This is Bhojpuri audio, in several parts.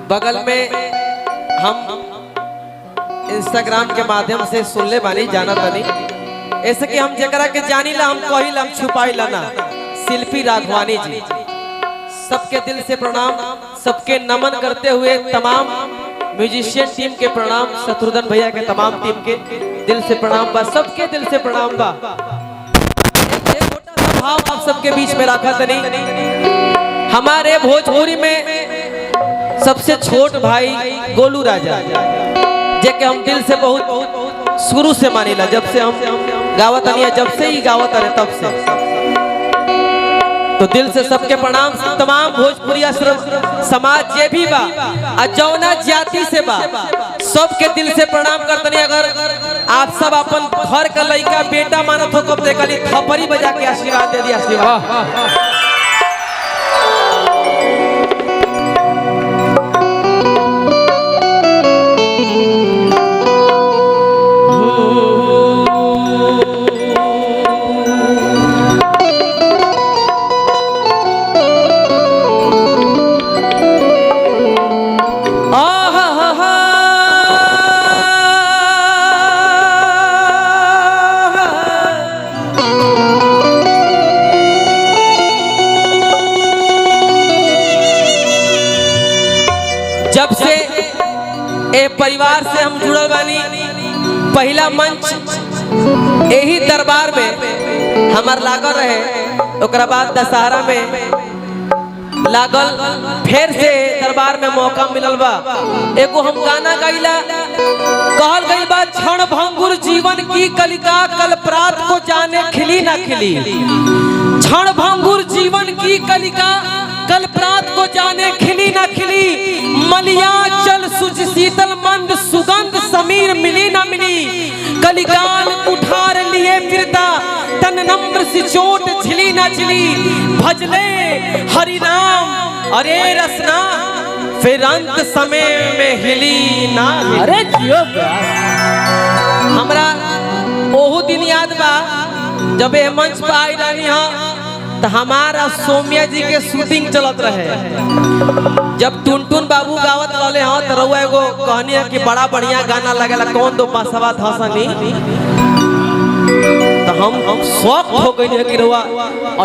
बगल में हम इंस्टाग्राम के माध्यम से सुनले बानी जाना तनी ऐसे कि हम जकरा के जानीला हम कहिला हम छुपाइला ना। शिल्पी राघवानी जी, सबके दिल से प्रणाम, सबके नमन करते हुए तमाम म्यूजिशियन टीम के प्रणाम, शत्रुघ्न भैया के तमाम टीम के दिल से प्रणाम बा, सबके दिल से प्रणाम बा। एक छोटा सा भाव आप सबके बीच में रखा तनी। हमारे भोजपुरी में सबसे छोट भाई गोलू राजा जेके हम दिल से बहुत शुरू से मानीला, जब से हम गावत आनी, जब से ही गावत आने तब से। तो दिल से सबके प्रणाम। तमाम भोजपुरिया समाज जे भी बा जौना जाति से बा सबके दिल से प्रणाम करतनी। अगर आप सब अपन घर का लड़का बेटा मानत हो कब देखा थप्पड़ी बजा के आशीर्वाद दे दिया। आशीर्वाद जब से ए परिवार से हम जुड़ल बानी, पहला मंच यही दरबार में हमार लागल रहे, ओकरा बाद दशहरा में लागल, फिर से दरबार में मौका मिलल बा। एगो हम गाना गाइला, कहल गइल बा क्षण भंगुर जीवन की कलिका कल प्रात को जाने खिली ना खिली। क्षण भंगुर जीवन की कलिका कल प्रात को जाने खिली ना खिली। मलिया चल सुच शीतल मंद सुगंध समीर मिली ना मिली। कलिकाल उठार लिए फिरता तन नम्र सी चोट झिली ना झिली। भजले हरि नाम अरे रसना फिर अंत समय में हिली ना। अरे जियो हमरा ओहू दिन याद बा जब ये मंच पर आई रही हाँ तो हमारा सोमिया जी के शूटिंग चलत रहे। जब टुनटुन बाबू गावत रहले हाँ तो रउआ एगो कहनी है कि बड़ा बढ़िया गाना लगेला कौन दो पासवा धसनी। तो हम शौक हो गई है कि रउआ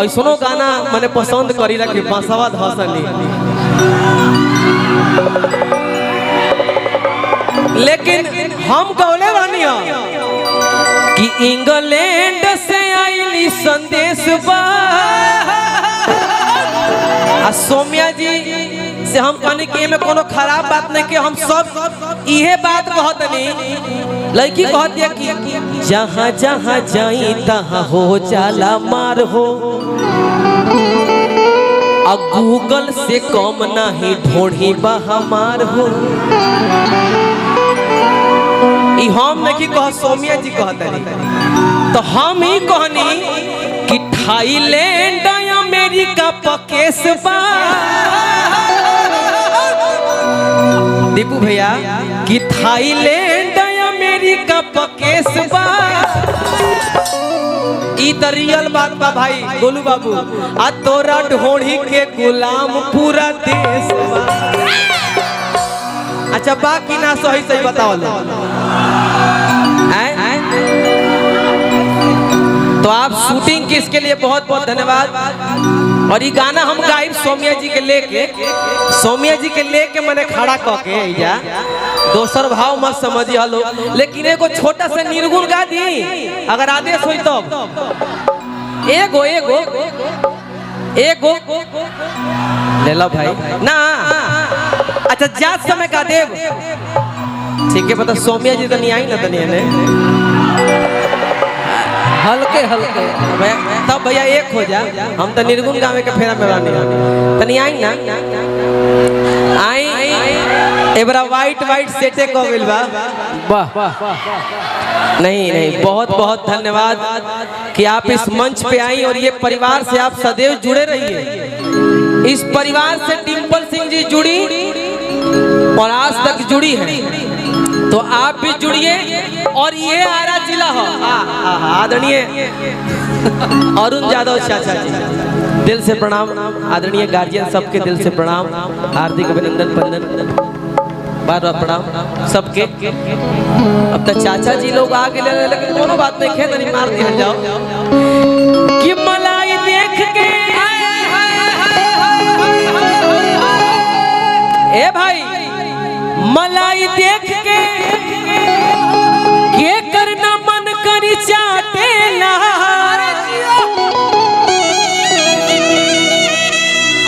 ऐसनो गाना मैंने पसंद करीला कि पासवा धसनी। लेकिन हम कहले रहनी कि इंग्लैंड से आईली संदेश बा। सोमिया जी से हम कहनी कि में कोनो खराब बात नहीं कि हम सब इहे बात कहतनी। लड़की कहती है कि जहाँ जहाँ जाई तहाँ हो जाला मार हो, गूगल से कम नहीं ढोढ़ी बा हमार हो। हम नहीं कह सोमिया जी कहते तो हम ही कहनी कि थाईलैंड अमेरिका पकेस बा। दीपू भैया कि थाईलैंड अमेरिका पकेस बा। ई तो रियल बात बा भाई गोलू बाबू। आ तोरा ढोढ़ी के गुलाम पूरा देश बा। अच्छा बाकी ना सही सही बताओ लो। तो आप शूटिंग की इसके लिए बहुत बहुत धन्यवाद। और ये गाना हम गाइब सोमिया जी के लेके, सोमिया जी के लेके मैंने खड़ा करके या दोसर भाव मत समझिए हलो। लेकिन एगो छोटा सा निर्गुण गा दी अगर आदेश हो तब। एगो एगो एगो ले लो भाई ना। अच्छा जात समय का देव ठीक है पता। सोमिया जी तो नहीं आई ना तनिया ने हल्के हल्के तब भैया एक हो जा। हम तो निर्गुण गावे के फेरा में रानी तनी आई ना आई एबरा वाइट वाइट सेटे को मिल बा। नहीं नहीं बहुत बहुत धन्यवाद कि आप इस मंच पे आई और ये परिवार से आप सदैव जुड़े रहिए। इस परिवार से डिम्पल सिंह जी जुड़ी और आज तक जुड़ी है, तो आप भी जुड़िए। और ये आरा जिला हो आदरणीय अरुण यादव चाचा जी दिल से प्रणाम आदरणीय गार्जियन सबके दिल से प्रणाम, हार्दिक अभिनंदन बंदन, बार बार प्रणाम सबके। अब तक चाचा जी लोग आ गए, लेकिन कोनो बात नहीं, खेत नहीं मार दिया जाओ कि मलाई देख के ए भाई मलाई देख के करना मन करी चाटेला,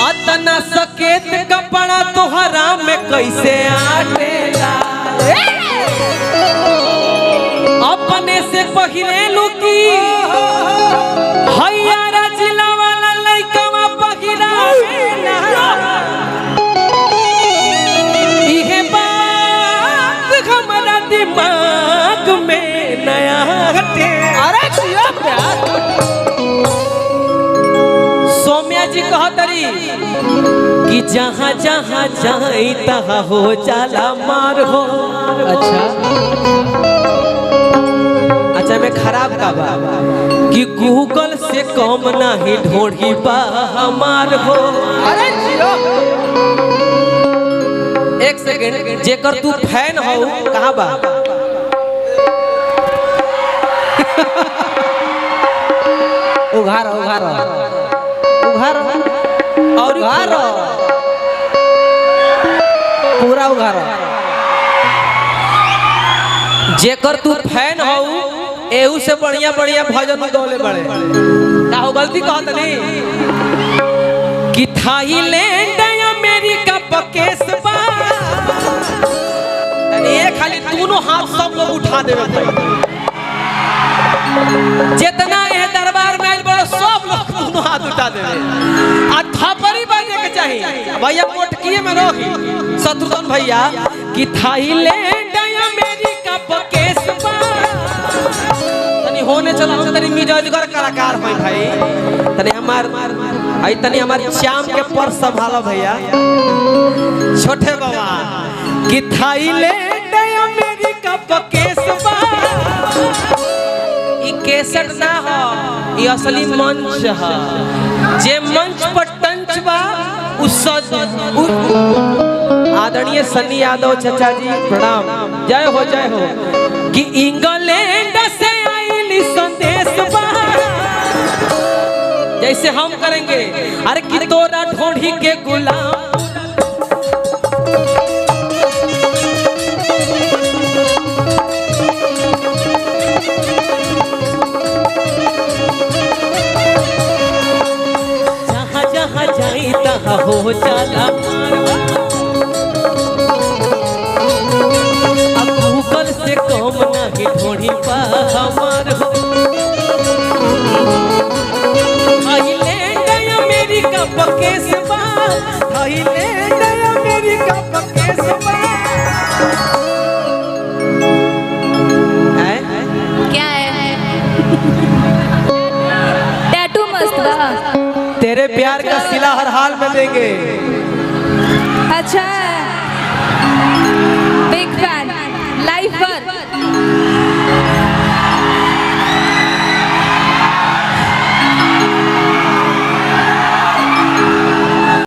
अतना सकेत कपड़ा तोहरा में कैसे आटेला, अपने से पहिरेलू की हयारा जिला वाला लइकवा पहिरावेला, इहे बात हमारा दिमाग में नया हटे। अरे प्यार सौम्या जी कहतरी कि जहाँ जहाँ जाई तहाँ हो जाला मार हो। अच्छा मैं खराब का बा कि गूगल से कम नहीं ढोढ़ी बा हमार हो। अरे एक सेकंड, जेकर तू फैन हो कहाँ बा? उघारो उघारो उघारो और उघारो, पूरा उघारो। जेकर तू फैन हो एहू से बढ़िया बढ़िया भजन गौले बड़े का हो, गलती कहत नहीं कि थाईलैंड अमेरिका पकेस बा, ये खाली दोनों हाथ सब लोग उठा देवे भाई, जितना ये दरबार में बड़ो सब लोग दोनों हाथ उठा देवे, आ थपड़ी बजे के चाहिए भैया, मोटकिए में रोकी शत्रुघ्न भैया कि थाईलैंड अमेरिका पकेस बा, तनी होने चलो तनी मिजाजगर कलाकार भाई भाई, तनी हमार आई तनी हमार चाम के पर संभालो भैया छोटे बाबा कि थाईलैंड अमेरिका पकेस बा, ई केसट ना हो, ई असली मंच है, जे मंच पर टंच बा उस आदरणीय सन्नी यादव चाचा जी प्रणाम, जय हो कि इंग्लैंड से आईली संदेश बा, जैसे हम करेंगे अरे कि तोरा ढोढ़ी के गुलाम, जहाँ जहाँ जाई तहाँ हो जाला गूगल से कम नहीं ढोढ़ी पा हमार हो। थाईलैंड अमेरिका पकेस बा, थाईलैंड अमेरिका पकेस बा। क्या है? टैटू मस्त बा, तेरे प्यार का सिला हर हाल में देंगे। अच्छा